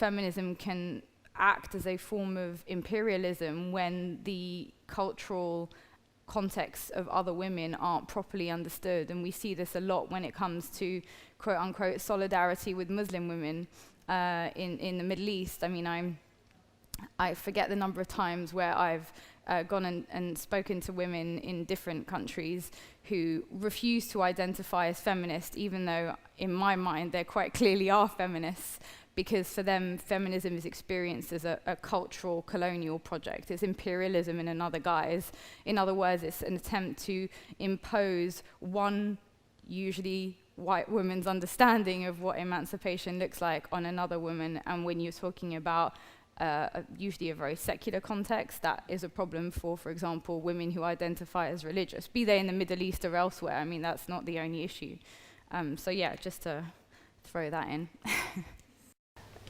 feminism can act as a form of imperialism when the cultural contexts of other women aren't properly understood. And we see this a lot when it comes to quote unquote solidarity with Muslim women in the Middle East. I mean, I forget the number of times where I've gone and spoken to women in different countries who refuse to identify as feminist, even though in my mind they quite clearly are feminists, because for them feminism is experienced as a cultural colonial project. It's imperialism in another guise. In other words, it's an attempt to impose one usually white woman's understanding of what emancipation looks like on another woman. And when you're talking about usually a very secular context, that is a problem for example, women who identify as religious, be they in the Middle East or elsewhere. I mean, that's not the only issue. So yeah, just to throw that in.